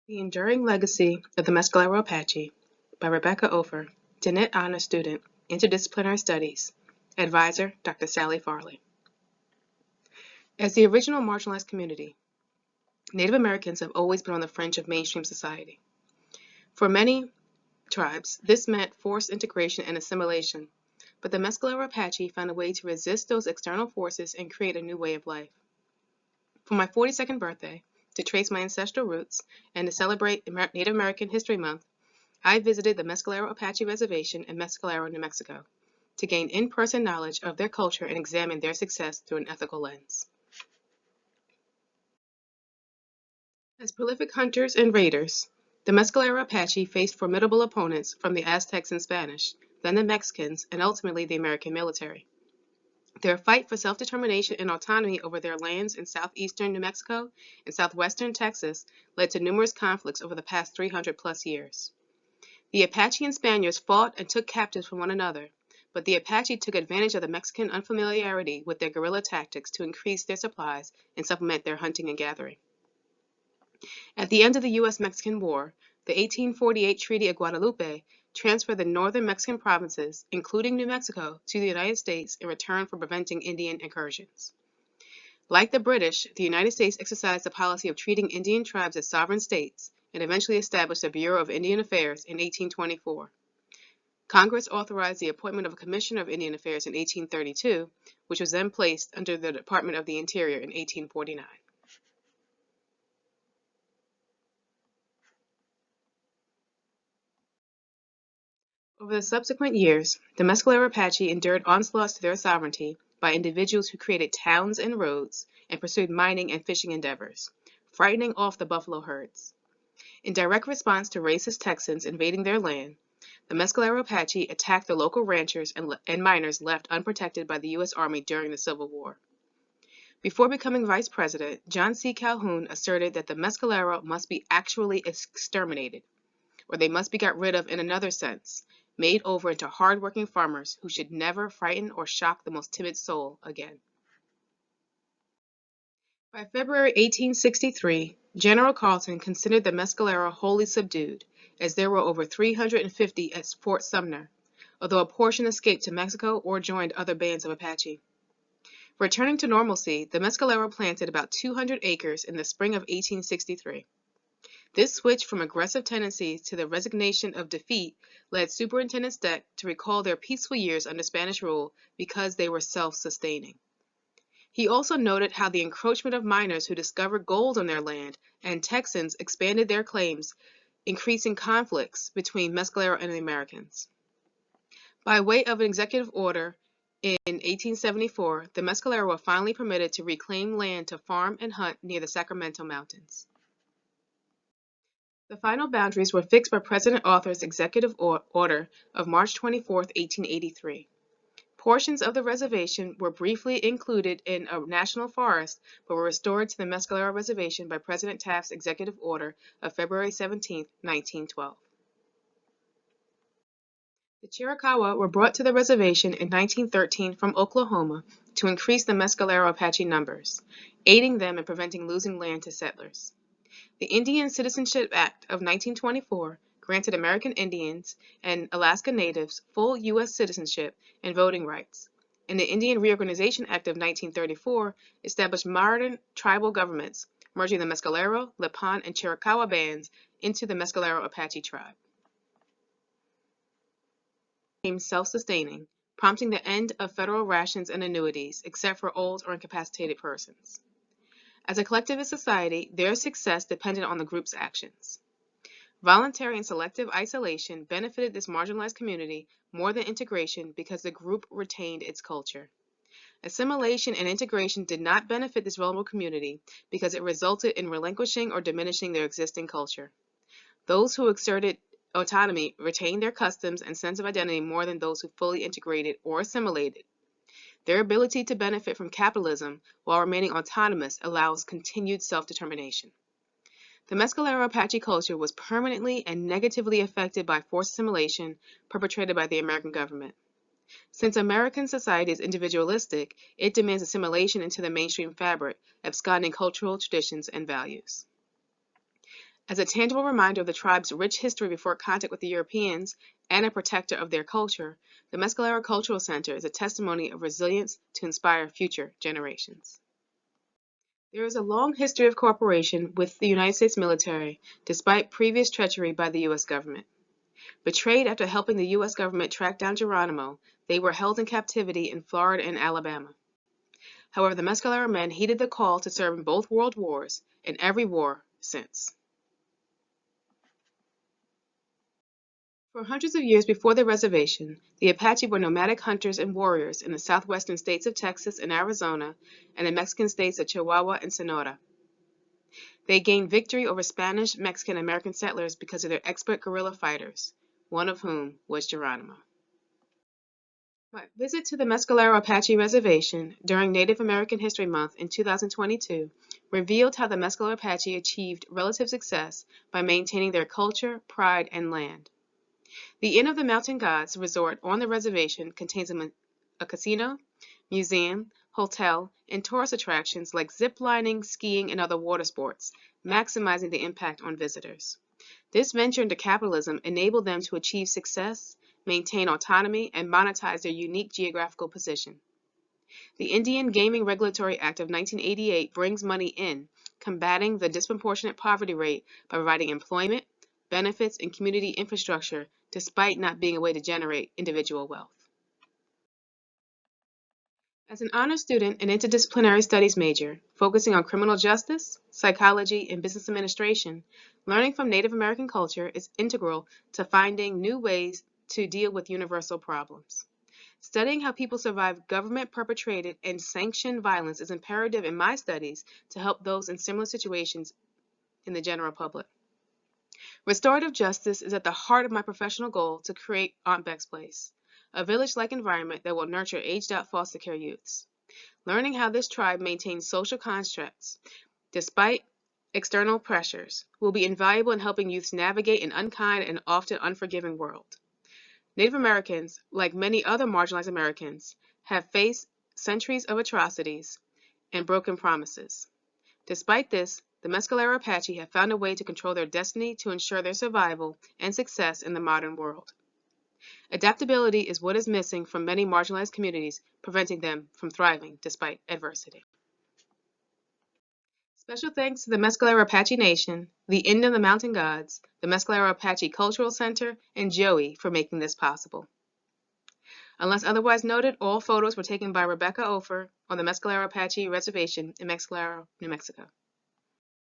The Enduring Legacy of the Mescalero Apache by Rebecca Opher, Dinnett Honor Student, Interdisciplinary Studies, Advisor Dr. Sally Farley. As the original marginalized community, Native Americans have always been on the fringe of mainstream society. For many tribes, this meant forced integration and assimilation, but the Mescalero Apache found a way to resist those external forces and create a new way of life. For my 42nd birthday, to trace my ancestral roots, and to celebrate Native American History Month, I visited the Mescalero Apache Reservation in Mescalero, New Mexico, to gain in-person knowledge of their culture and examine their success through an ethical lens. As prolific hunters and raiders, the Mescalero Apache faced formidable opponents from the Aztecs and Spanish, then the Mexicans, and ultimately the American military. Their fight for self-determination and autonomy over their lands in southeastern New Mexico and southwestern Texas led to numerous conflicts over the past 300-plus years. The Apache and Spaniards fought and took captives from one another, but the Apache took advantage of the Mexican unfamiliarity with their guerrilla tactics to increase their supplies and supplement their hunting and gathering. At the end of the U.S.-Mexican War, the 1848 Treaty of Guadalupe transferred the northern Mexican provinces, including New Mexico, to the United States in return for preventing Indian incursions. Like the British, the United States exercised the policy of treating Indian tribes as sovereign states and eventually established the Bureau of Indian Affairs in 1824. Congress authorized the appointment of a Commissioner of Indian Affairs in 1832, which was then placed under the Department of the Interior in 1849. Over the subsequent years, the Mescalero Apache endured onslaughts to their sovereignty by individuals who created towns and roads and pursued mining and fishing endeavors, frightening off the buffalo herds. In direct response to racist Texans invading their land, the Mescalero Apache attacked the local ranchers and miners left unprotected by the U.S. Army during the Civil War. Before becoming vice president, John C. Calhoun asserted that the Mescalero must be actually exterminated, or they must be got rid of in another sense, made over into hard-working farmers who should never frighten or shock the most timid soul again. By February 1863, General Carleton considered the Mescalero wholly subdued, as there were over 350 at Fort Sumner, although a portion escaped to Mexico or joined other bands of Apache. Returning to normalcy, the Mescalero planted about 200 acres in the spring of 1863. This switch from aggressive tendencies to the resignation of defeat led Superintendent Steck to recall their peaceful years under Spanish rule because they were self-sustaining. He also noted how the encroachment of miners who discovered gold on their land and Texans expanded their claims, increasing conflicts between Mescalero and the Americans. By way of an executive order in 1874, the Mescalero were finally permitted to reclaim land to farm and hunt near the Sacramento Mountains. The final boundaries were fixed by President Arthur's executive order of March 24, 1883. Portions of the reservation were briefly included in a national forest but were restored to the Mescalero Reservation by President Taft's executive order of February 17, 1912. The Chiricahua were brought to the reservation in 1913 from Oklahoma to increase the Mescalero Apache numbers, aiding them in preventing losing land to settlers. The Indian Citizenship Act of 1924 granted American Indians and Alaska Natives full U.S. citizenship and voting rights, and the Indian Reorganization Act of 1934 established modern tribal governments, merging the Mescalero, Lipan, and Chiricahua bands into the Mescalero Apache tribe. Became self-sustaining, prompting the end of federal rations and annuities, except for old or incapacitated persons. As a collectivist society, their success depended on the group's actions. Voluntary and selective isolation benefited this marginalized community more than integration because the group retained its culture. Assimilation and integration did not benefit this vulnerable community because it resulted in relinquishing or diminishing their existing culture. Those who exerted autonomy retained their customs and sense of identity more than those who fully integrated or assimilated. Their ability to benefit from capitalism while remaining autonomous allows continued self-determination. The Mescalero Apache culture was permanently and negatively affected by forced assimilation perpetrated by the American government. Since American society is individualistic, it demands assimilation into the mainstream fabric, absconding cultural traditions and values. As a tangible reminder of the tribe's rich history before contact with the Europeans and a protector of their culture, the Mescalero Cultural Center is a testimony of resilience to inspire future generations. There is a long history of cooperation with the United States military, despite previous treachery by the U.S. government. Betrayed after helping the U.S. government track down Geronimo, they were held in captivity in Florida and Alabama. However, the Mescalero men heeded the call to serve in both world wars and every war since. For hundreds of years before the reservation, the Apache were nomadic hunters and warriors in the southwestern states of Texas and Arizona and the Mexican states of Chihuahua and Sonora. They gained victory over Spanish, Mexican, and American settlers because of their expert guerrilla fighters, one of whom was Geronimo. My visit to the Mescalero Apache Reservation during Native American History Month in 2022 revealed how the Mescalero Apache achieved relative success by maintaining their culture, pride, and land. The Inn of the Mountain Gods resort on the reservation contains a casino, museum, hotel, and tourist attractions like zip lining, skiing, and other water sports, maximizing the impact on visitors. This venture into capitalism enabled them to achieve success, maintain autonomy, and monetize their unique geographical position. The Indian Gaming Regulatory Act of 1988 brings money in, combating the disproportionate poverty rate by providing employment, benefits, and community infrastructure despite not being a way to generate individual wealth. As an honor student and interdisciplinary studies major, focusing on criminal justice, psychology, and business administration, learning from Native American culture is integral to finding new ways to deal with universal problems. Studying how people survive government-perpetrated and sanctioned violence is imperative in my studies to help those in similar situations in the general public. Restorative justice is at the heart of my professional goal to create Aunt Beck's Place, a village-like environment that will nurture aged-out foster care youths. Learning how this tribe maintains social constructs despite external pressures will be invaluable in helping youths navigate an unkind and often unforgiving world. Native Americans, like many other marginalized Americans, have faced centuries of atrocities and broken promises. Despite this, the Mescalero Apache have found a way to control their destiny to ensure their survival and success in the modern world. Adaptability is what is missing from many marginalized communities, preventing them from thriving despite adversity. Special thanks to the Mescalero Apache Nation, the Inn of the Mountain Gods, the Mescalero Apache Cultural Center, and Joey for making this possible. Unless otherwise noted, all photos were taken by Rebecca Opher on the Mescalero Apache Reservation in Mescalero, New Mexico.